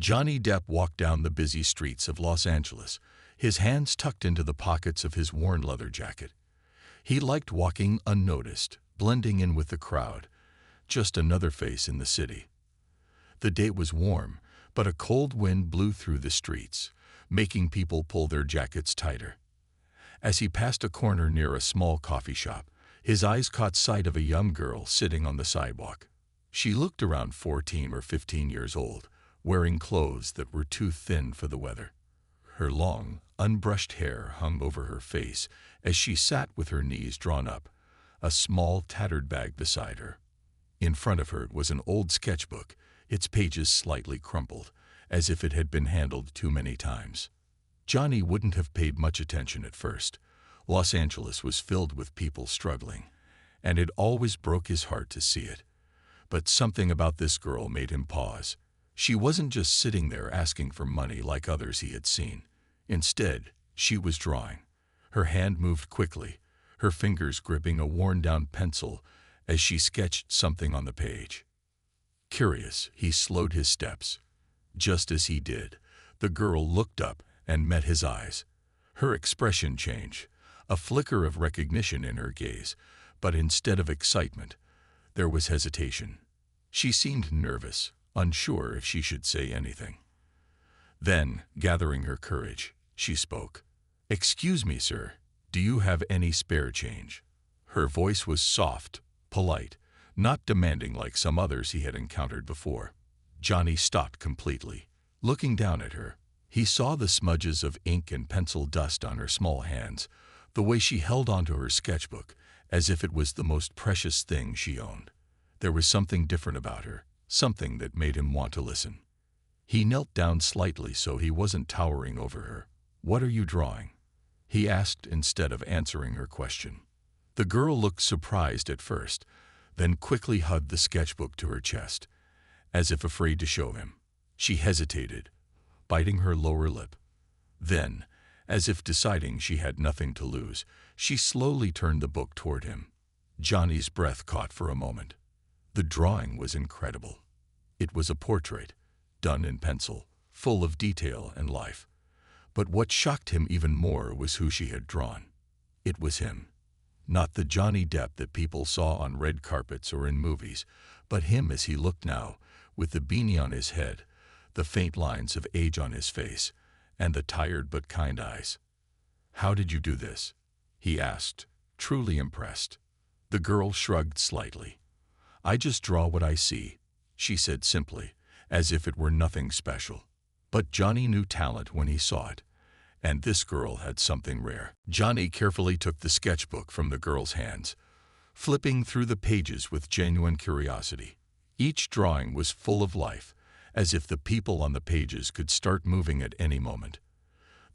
Johnny Depp walked down the busy streets of Los Angeles, his hands tucked into the pockets of his worn leather jacket. He liked walking unnoticed, blending in with the crowd, just another face in the city. The day was warm, but a cold wind blew through the streets, making people pull their jackets tighter. As he passed a corner near a small coffee shop, his eyes caught sight of a young girl sitting on the sidewalk. She looked around 14 or 15 years old, wearing clothes that were too thin for the weather. Her long, unbrushed hair hung over her face as she sat with her knees drawn up, a small, tattered bag beside her. In front of her was an old sketchbook, its pages slightly crumpled, as if it had been handled too many times. Johnny wouldn't have paid much attention at first. Los Angeles was filled with people struggling, and it always broke his heart to see it. But something about this girl made him pause. She wasn't just sitting there asking for money like others he had seen. Instead, she was drawing. Her hand moved quickly, her fingers gripping a worn-down pencil as she sketched something on the page. Curious, he slowed his steps. Just as he did, the girl looked up and met his eyes. Her expression changed, a flicker of recognition in her gaze, but instead of excitement, there was hesitation. She seemed nervous, unsure if she should say anything. Then, gathering her courage, she spoke. "Excuse me, sir, do you have any spare change?" Her voice was soft, polite, not demanding like some others he had encountered before. Johnny stopped completely. Looking down at her, he saw the smudges of ink and pencil dust on her small hands, the way she held onto her sketchbook, as if it was the most precious thing she owned. There was something different about her, something that made him want to listen. He knelt down slightly so he wasn't towering over her. "What are you drawing?" he asked instead of answering her question. The girl looked surprised at first, then quickly hugged the sketchbook to her chest, as if afraid to show him. She hesitated, biting her lower lip. Then, as if deciding she had nothing to lose, she slowly turned the book toward him. Johnny's breath caught for a moment. The drawing was incredible. It was a portrait, done in pencil, full of detail and life. But what shocked him even more was who she had drawn. It was him. Not the Johnny Depp that people saw on red carpets or in movies, but him as he looked now, with the beanie on his head, the faint lines of age on his face, and the tired but kind eyes. "How did you do this?" he asked, truly impressed. The girl shrugged slightly. "I just draw what I see," she said simply, as if it were nothing special. But Johnny knew talent when he saw it, and this girl had something rare. Johnny carefully took the sketchbook from the girl's hands, flipping through the pages with genuine curiosity. Each drawing was full of life, as if the people on the pages could start moving at any moment.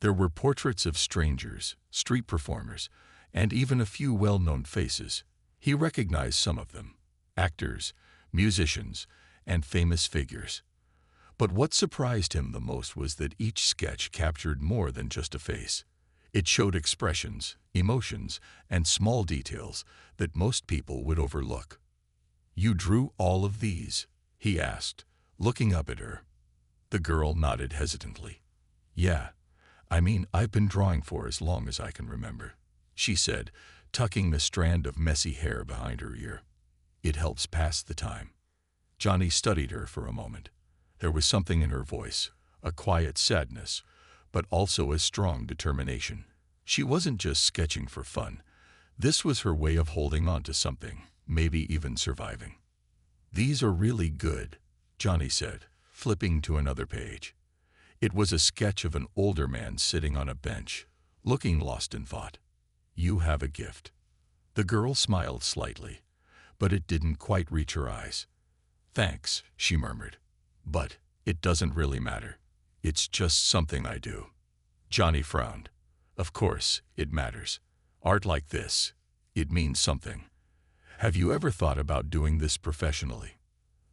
There were portraits of strangers, street performers, and even a few well-known faces. He recognized some of them: actors, musicians, and famous figures. But what surprised him the most was that each sketch captured more than just a face. It showed expressions, emotions, and small details that most people would overlook. "You drew all of these?" he asked, looking up at her. The girl nodded hesitantly. "Yeah, I've been drawing for as long as I can remember," she said, tucking the strand of messy hair behind her ear. "It helps pass the time." Johnny studied her for a moment. There was something in her voice, a quiet sadness, but also a strong determination. She wasn't just sketching for fun. This was her way of holding on to something, maybe even surviving. "These are really good," Johnny said, flipping to another page. It was a sketch of an older man sitting on a bench, looking lost in thought. "You have a gift." The girl smiled slightly, but it didn't quite reach her eyes. "Thanks," she murmured. "But it doesn't really matter. It's just something I do." Johnny frowned. "Of course, it matters. Art like this, it means something. Have you ever thought about doing this professionally?"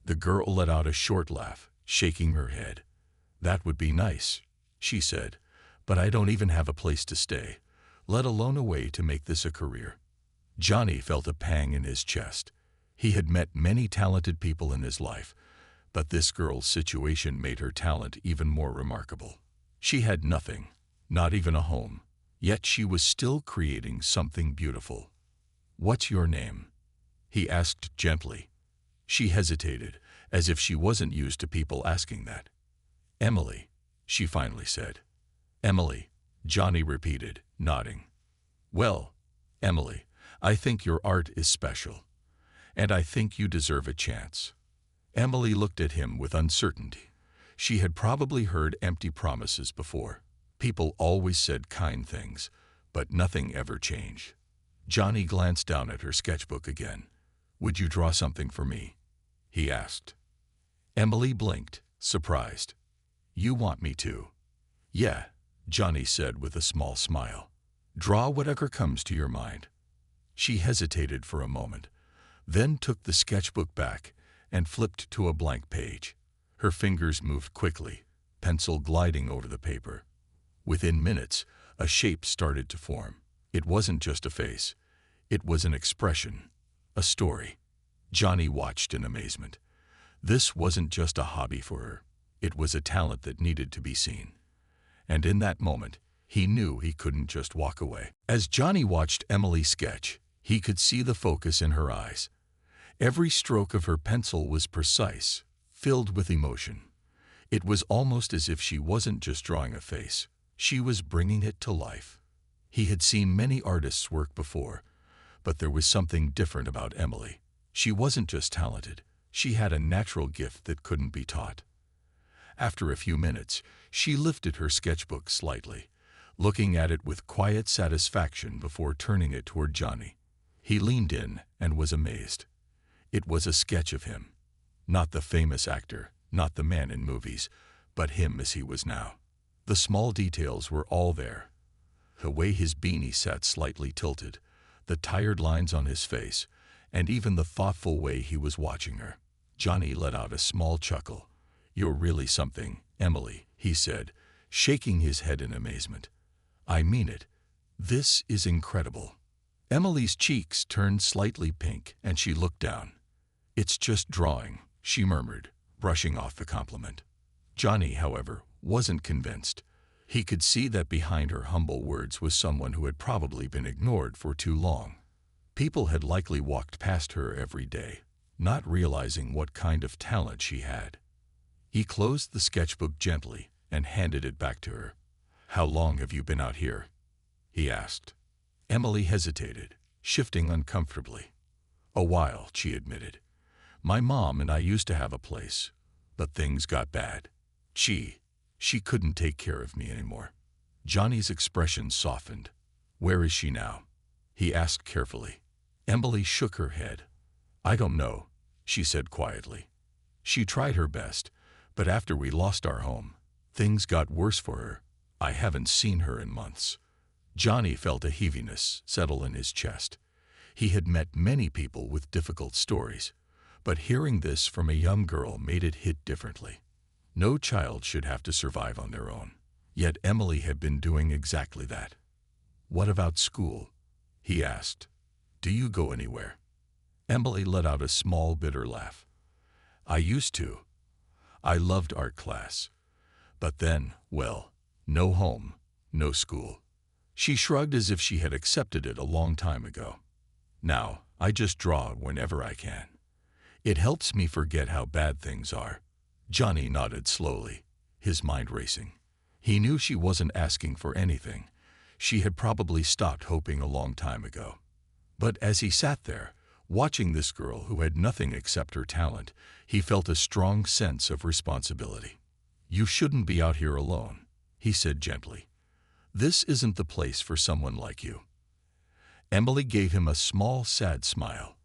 The girl let out a short laugh, shaking her head. "That would be nice," she said, "but I don't even have a place to stay, let alone a way to make this a career." Johnny felt a pang in his chest. He had met many talented people in his life, But this girl's situation made her talent even more remarkable. She had nothing, not even a home, yet she was still creating something beautiful. "What's your name?" he asked gently. She hesitated, as if she wasn't used to people asking that. "Emily," she finally said. "Emily," Johnny repeated, nodding. "Well, Emily, I think your art is special, and I think you deserve a chance." Emily looked at him with uncertainty. She had probably heard empty promises before. People always said kind things, but nothing ever changed. Johnny glanced down at her sketchbook again. "Would you draw something for me?" he asked. Emily blinked, surprised. "You want me to?" "Yeah," Johnny said with a small smile. "Draw whatever comes to your mind." She hesitated for a moment, then took the sketchbook back and flipped to a blank page. Her fingers moved quickly, pencil gliding over the paper. Within minutes, a shape started to form. It wasn't just a face. It was an expression, a story. Johnny watched in amazement. This wasn't just a hobby for her. It was a talent that needed to be seen. And in that moment, he knew he couldn't just walk away. As Johnny watched Emily sketch, he could see the focus in her eyes. Every stroke of her pencil was precise, filled with emotion. It was almost as if she wasn't just drawing a face. She was bringing it to life. He had seen many artists work before, but there was something different about Emily. She wasn't just talented. She had a natural gift that couldn't be taught. After a few minutes, she lifted her sketchbook slightly, looking at it with quiet satisfaction before turning it toward Johnny. He leaned in and was amazed. It was a sketch of him. Not the famous actor, not the man in movies, but him as he was now. The small details were all there. The way his beanie sat slightly tilted, the tired lines on his face, and even the thoughtful way he was watching her. Johnny let out a small chuckle. "You're really something, Emily," he said, shaking his head in amazement. "I mean it. This is incredible." Emily's cheeks turned slightly pink, and she looked down. "It's just drawing," she murmured, brushing off the compliment. Johnny, however, wasn't convinced. He could see that behind her humble words was someone who had probably been ignored for too long. People had likely walked past her every day, not realizing what kind of talent she had. He closed the sketchbook gently and handed it back to her. "How long have you been out here?" he asked. Emily hesitated, shifting uncomfortably. "A while," she admitted. "My mom and I used to have a place, but things got bad. She couldn't take care of me anymore." Johnny's expression softened. "Where is she now?" he asked carefully. Emily shook her head. "I don't know," she said quietly. "She tried her best, but after we lost our home, things got worse for her. I haven't seen her in months." Johnny felt a heaviness settle in his chest. He had met many people with difficult stories, but hearing this from a young girl made it hit differently. No child should have to survive on their own. Yet Emily had been doing exactly that. "What about school?" he asked. "Do you go anywhere?" Emily let out a small, bitter laugh. "I used to. I loved art class. But then, well, no home, no school." She shrugged as if she had accepted it a long time ago. "Now, I just draw whenever I can. It helps me forget how bad things are." Johnny nodded slowly, his mind racing. He knew she wasn't asking for anything. She had probably stopped hoping a long time ago. But as he sat there, watching this girl who had nothing except her talent, he felt a strong sense of responsibility. "You shouldn't be out here alone," he said gently. "This isn't the place for someone like you." Emily gave him a small, sad smile.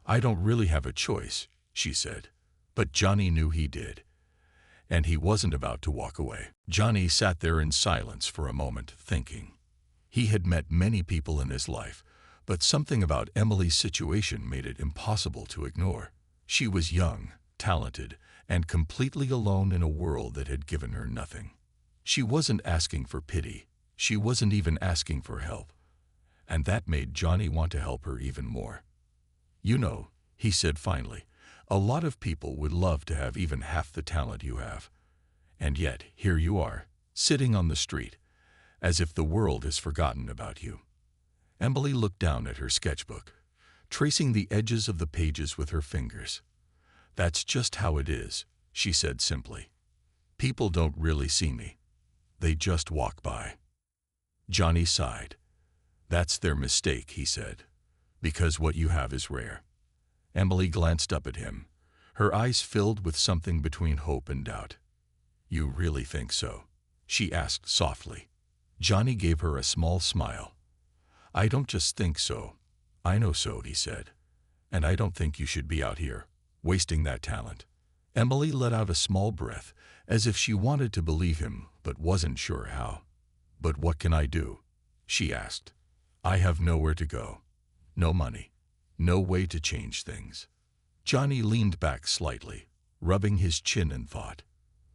"I don't really have a choice," she said. But Johnny knew he did, and he wasn't about to walk away. Johnny sat there in silence for a moment, thinking. He had met many people in his life, but something about Emily's situation made it impossible to ignore. She was young, talented, and completely alone in a world that had given her nothing. She wasn't asking for pity. She wasn't even asking for help. And that made Johnny want to help her even more. "You know," he said finally, A lot of people would love to have even half the talent you have. And yet, here you are, sitting on the street, as if the world has forgotten about you. Emily looked down at her sketchbook, tracing the edges of the pages with her fingers. "That's just how it is," she said simply. "People don't really see me. They just walk by." Johnny sighed. "That's their mistake," he said, "because what you have is rare." Emily glanced up at him, her eyes filled with something between hope and doubt. "You really think so?" she asked softly. Johnny gave her a small smile. "I don't just think so. I know so," he said. "And I don't think you should be out here, wasting that talent." Emily let out a small breath, as if she wanted to believe him but wasn't sure how. "But what can I do?" she asked. "I have nowhere to go. No money. No way to change things." Johnny leaned back slightly, rubbing his chin in thought.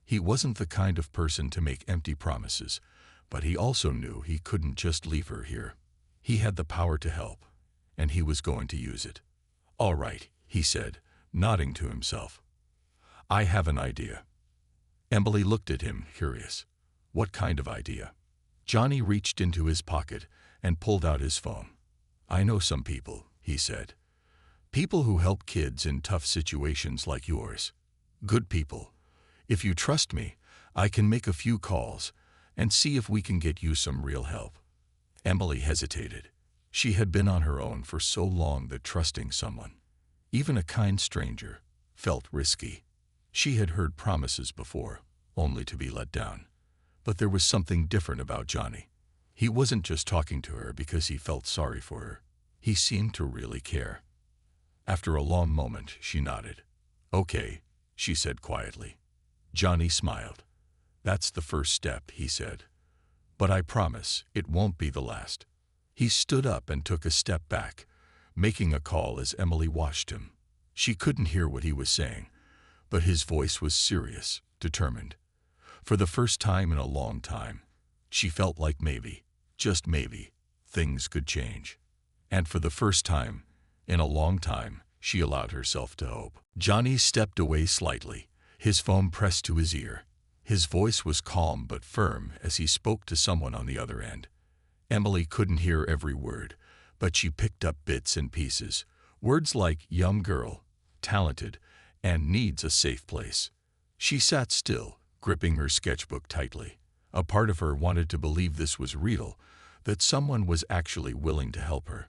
He wasn't the kind of person to make empty promises, but he also knew he couldn't just leave her here. He had the power to help, and he was going to use it. "All right," he said, nodding to himself. "I have an idea." Emily looked at him, curious. "What kind of idea?" Johnny reached into his pocket and pulled out his phone. "I know some people," he said. "People who help kids in tough situations like yours. Good people. If you trust me, I can make a few calls and see if we can get you some real help." Emily hesitated. She had been on her own for so long that trusting someone, even a kind stranger, felt risky. She had heard promises before, only to be let down. But there was something different about Johnny. He wasn't just talking to her because he felt sorry for her. He seemed to really care. After a long moment, she nodded. "Okay," she said quietly. Johnny smiled. "That's the first step," he said. "But I promise it won't be the last." He stood up and took a step back, making a call as Emily watched him. She couldn't hear what he was saying, but his voice was serious, determined. For the first time in a long time, she felt like maybe, just maybe, things could change. And for the first time in a long time, she allowed herself to hope. Johnny stepped away slightly, his phone pressed to his ear. His voice was calm but firm as he spoke to someone on the other end. Emily couldn't hear every word, but she picked up bits and pieces. Words like young girl, talented, and needs a safe place. She sat still, gripping her sketchbook tightly. A part of her wanted to believe this was real, that someone was actually willing to help her.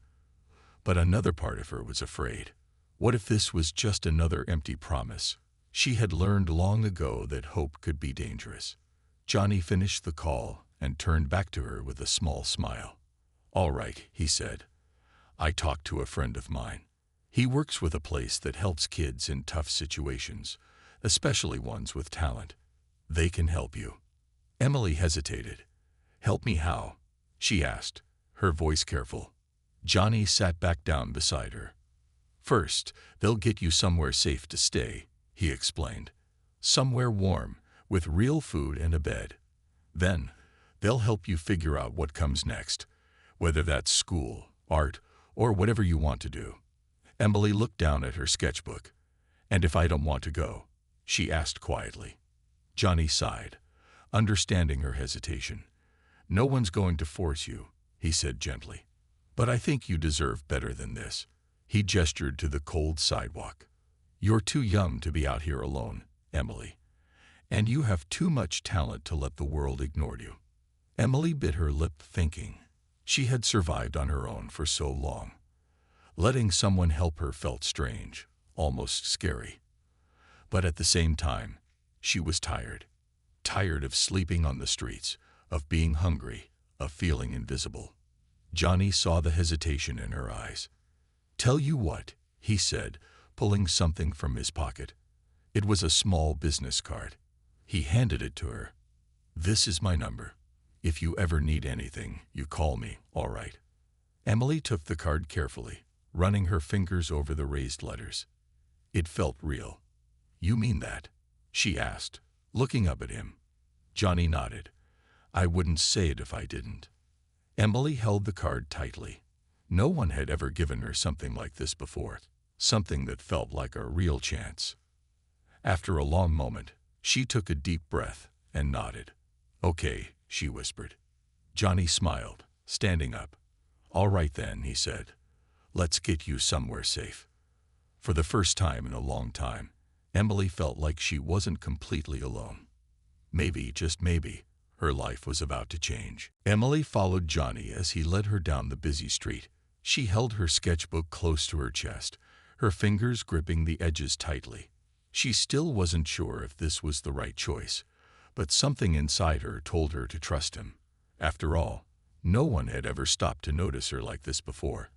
But another part of her was afraid. What if this was just another empty promise? She had learned long ago that hope could be dangerous. Johnny finished the call and turned back to her with a small smile. "All right," he said. "I talked to a friend of mine. He works with a place that helps kids in tough situations, especially ones with talent. They can help you." Emily hesitated. "Help me how?" she asked, her voice careful. Johnny sat back down beside her. "First, they'll get you somewhere safe to stay," he explained. "Somewhere warm, with real food and a bed. Then, they'll help you figure out what comes next, whether that's school, art, or whatever you want to do." Emily looked down at her sketchbook. "And if I don't want to go?" she asked quietly. Johnny sighed, understanding her hesitation. "No one's going to force you," he said gently. "But I think you deserve better than this." He gestured to the cold sidewalk. "You're too young to be out here alone, Emily. And you have too much talent to let the world ignore you." Emily bit her lip, thinking. She had survived on her own for so long. Letting someone help her felt strange, almost scary. But at the same time, she was tired. Tired of sleeping on the streets, of being hungry, of feeling invisible. Johnny saw the hesitation in her eyes. "Tell you what," he said, pulling something from his pocket. It was a small business card. He handed it to her. "This is my number. If you ever need anything, you call me, all right?" Emily took the card carefully, running her fingers over the raised letters. It felt real. "You mean that?" she asked, looking up at him. Johnny nodded. "I wouldn't say it if I didn't." Emily held the card tightly. No one had ever given her something like this before. something that felt like a real chance. After a long moment, she took a deep breath and nodded. "Okay," she whispered. Johnny smiled, standing up. "All right then," he said. "Let's get you somewhere safe." For the first time in a long time, Emily felt like she wasn't completely alone. Maybe, just maybe, her life was about to change. Emily followed Johnny as he led her down the busy street. She held her sketchbook close to her chest, her fingers gripping the edges tightly. She still wasn't sure if this was the right choice, but something inside her told her to trust him. After all, no one had ever stopped to notice her like this before.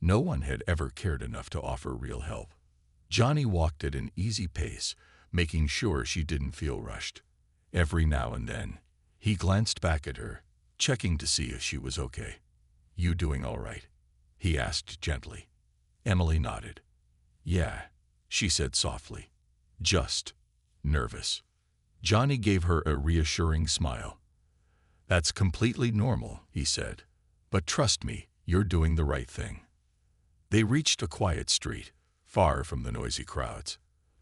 No one had ever cared enough to offer real help. Johnny walked at an easy pace, making sure she didn't feel rushed. Every now and then, he glanced back at her, checking to see if she was okay. "You doing all right?" he asked gently. Emily nodded. "Yeah," she said softly. "Just nervous." Johnny gave her a reassuring smile. "That's completely normal," he said. "But trust me, you're doing the right thing." They reached a quiet street, far from the noisy crowds.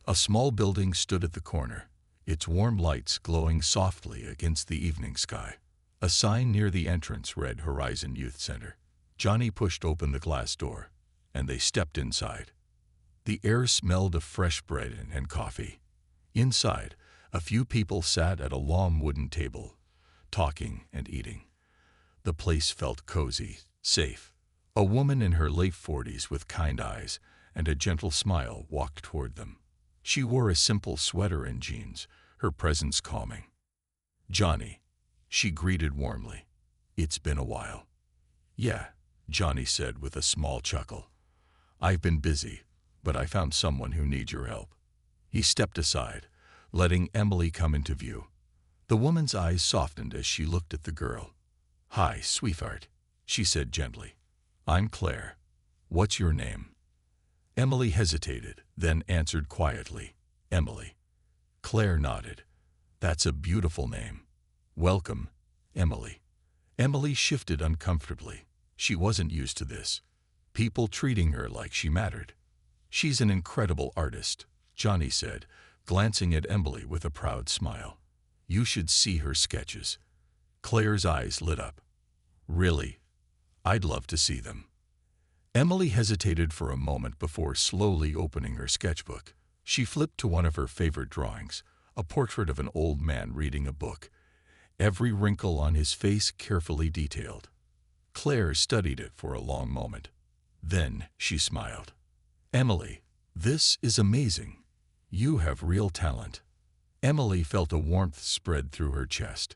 A small building stood at the corner, its warm lights glowing softly against the evening sky. A sign near the entrance read Horizon Youth Center. Johnny pushed open the glass door, and they stepped inside. The air smelled of fresh bread and coffee. Inside, a few people sat at a long wooden table, talking and eating. The place felt cozy, safe. A woman in her late 40s with kind eyes and a gentle smile walked toward them. She wore a simple sweater and jeans, her presence calming. "Johnny," she greeted warmly. "It's been a while." "Yeah," Johnny said with a small chuckle. "I've been busy, but I found someone who needs your help." He stepped aside, letting Emily come into view. The woman's eyes softened as she looked at the girl. "Hi, sweetheart," she said gently. "I'm Claire. What's your name?" Emily hesitated, then answered quietly, "Emily." Claire nodded. "That's a beautiful name. Welcome, Emily." Emily shifted uncomfortably. She wasn't used to this. People treating her like she mattered. "She's an incredible artist," Johnny said, glancing at Emily with a proud smile. "You should see her sketches." Claire's eyes lit up. "Really? I'd love to see them." Emily hesitated for a moment before slowly opening her sketchbook. She flipped to one of her favorite drawings, a portrait of an old man reading a book, every wrinkle on his face carefully detailed. Claire studied it for a long moment. Then she smiled. "Emily, this is amazing. You have real talent." Emily felt a warmth spread through her chest.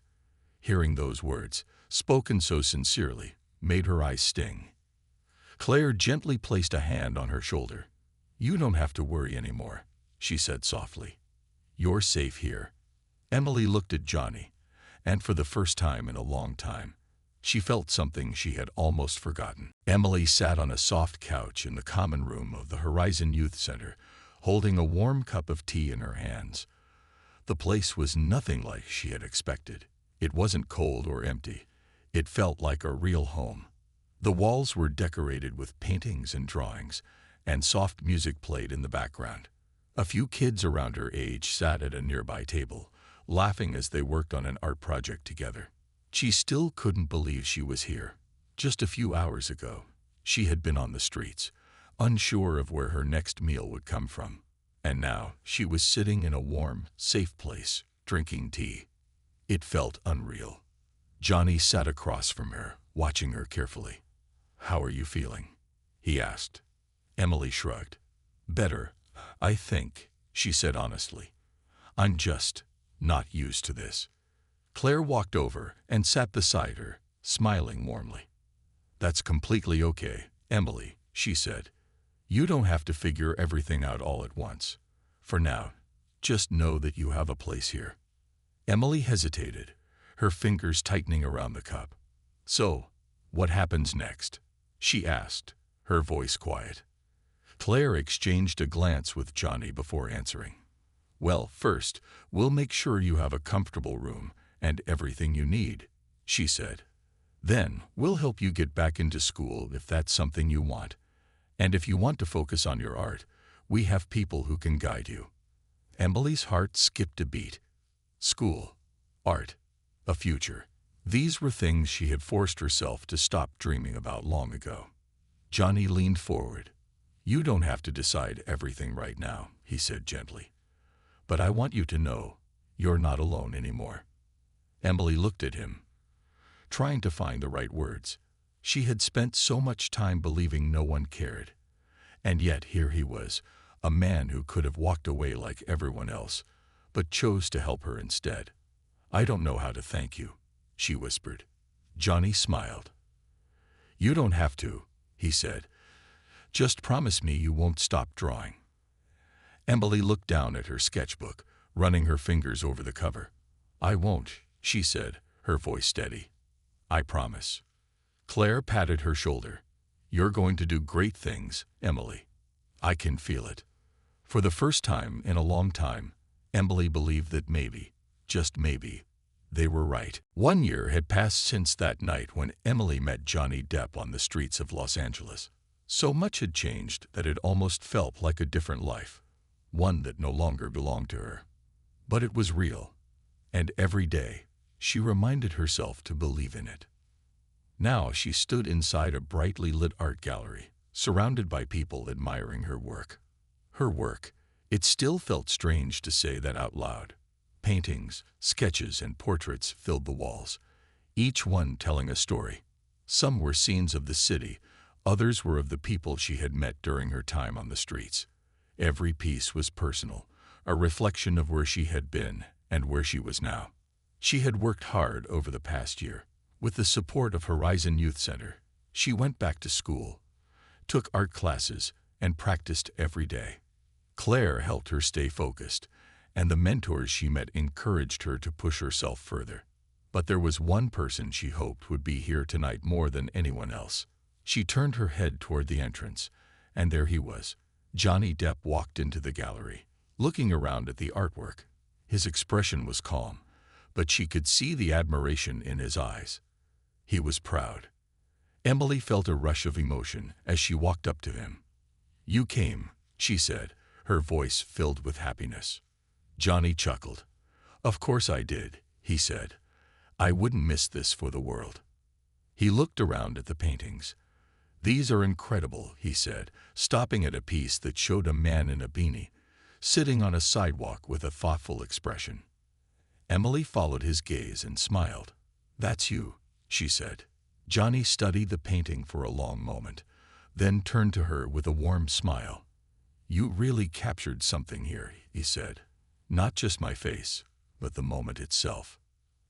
Hearing those words, spoken so sincerely, made her eyes sting. Claire gently placed a hand on her shoulder. "You don't have to worry anymore," she said softly. "You're safe here." Emily looked at Johnny, and for the first time in a long time, she felt something she had almost forgotten. Emily sat on a soft couch in the common room of the Horizon Youth Center, holding a warm cup of tea in her hands. The place was nothing like she had expected. It wasn't cold or empty. It felt like a real home. The walls were decorated with paintings and drawings, and soft music played in the background. A few kids around her age sat at a nearby table, laughing as they worked on an art project together. She still couldn't believe she was here. Just a few hours ago, she had been on the streets, unsure of where her next meal would come from. And now she was sitting in a warm, safe place, drinking tea. It felt unreal. Johnny sat across from her, watching her carefully. "How are you feeling?" he asked. Emily shrugged. "Better, I think," she said honestly. "I'm just not used to this." Claire walked over and sat beside her, smiling warmly. "That's completely okay, Emily," she said. "You don't have to figure everything out all at once. For now, just know that you have a place here." Emily hesitated, her fingers tightening around the cup. "So, what happens next?" she asked, her voice quiet. Claire exchanged a glance with Johnny before answering. "Well, first, we'll make sure you have a comfortable room and everything you need," she said. "Then, we'll help you get back into school if that's something you want. And if you want to focus on your art, we have people who can guide you. Emily's heart skipped a beat. School, art, a future. These were things she had forced herself to stop dreaming about long ago. Johnny leaned forward. "You don't have to decide everything right now," he said gently. "But I want you to know you're not alone anymore." Emily looked at him, trying to find the right words. She had spent so much time believing no one cared. And yet here he was, a man who could have walked away like everyone else, but chose to help her instead. "I don't know how to thank you," she whispered. Johnny smiled. "You don't have to," he said. "Just promise me you won't stop drawing." Emily looked down at her sketchbook, running her fingers over the cover. "I won't," she said, her voice steady. "I promise." Claire patted her shoulder. "You're going to do great things, Emily. I can feel it." For the first time in a long time, Emily believed that maybe, just maybe, they were right. 1 year had passed since that night when Emily met Johnny Depp on the streets of Los Angeles. So much had changed that it almost felt like a different life, one that no longer belonged to her. But it was real, and every day she reminded herself to believe in it. Now she stood inside a brightly lit art gallery, surrounded by people admiring her work. Her work. It still felt strange to say that out loud. Paintings, sketches, and portraits filled the walls, each one telling a story. Some were scenes of the city, others were of the people she had met during her time on the streets. Every piece was personal, a reflection of where she had been and where she was now. She had worked hard over the past year. With the support of Horizon Youth Center, she went back to school, took art classes, and practiced every day. Claire helped her stay focused, and the mentors she met encouraged her to push herself further. But there was one person she hoped would be here tonight more than anyone else. She turned her head toward the entrance, and there he was. Johnny Depp walked into the gallery, looking around at the artwork. His expression was calm, but she could see the admiration in his eyes. He was proud. Emily felt a rush of emotion as she walked up to him. "You came," she said, her voice filled with happiness. Johnny chuckled. "Of course I did," he said. "I wouldn't miss this for the world." He looked around at the paintings. "These are incredible," he said, stopping at a piece that showed a man in a beanie, sitting on a sidewalk with a thoughtful expression. Emily followed his gaze and smiled. "That's you," she said. Johnny studied the painting for a long moment, then turned to her with a warm smile. "You really captured something here," he said. "Not just my face, but the moment itself."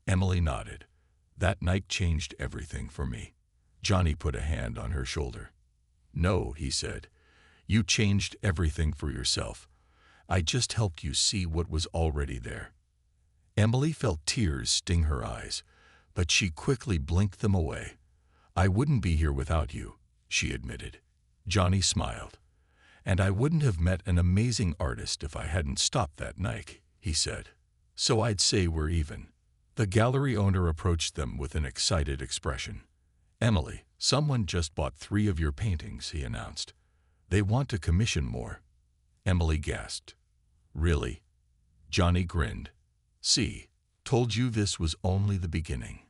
Emily nodded. "That night changed everything for me." Johnny put a hand on her shoulder. "No," he said. "You changed everything for yourself. I just helped you see what was already there." Emily felt tears sting her eyes, but she quickly blinked them away. "I wouldn't be here without you," she admitted. Johnny smiled. "And I wouldn't have met an amazing artist if I hadn't stopped that night," he said. "So I'd say we're even." The gallery owner approached them with an excited expression. "Emily, someone just bought 3 of your paintings," he announced. "They want to commission more." Emily gasped. "Really?" Johnny grinned. "See, told you this was only the beginning."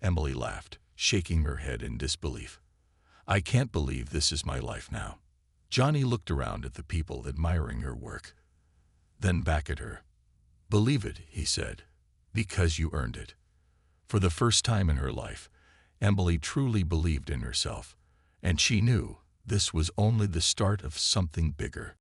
Emily laughed, shaking her head in disbelief. "I can't believe this is my life now." Johnny looked around at the people admiring her work, then back at her. "Believe it," he said, "because you earned it." For the first time in her life, Emily truly believed in herself, and she knew this was only the start of something bigger.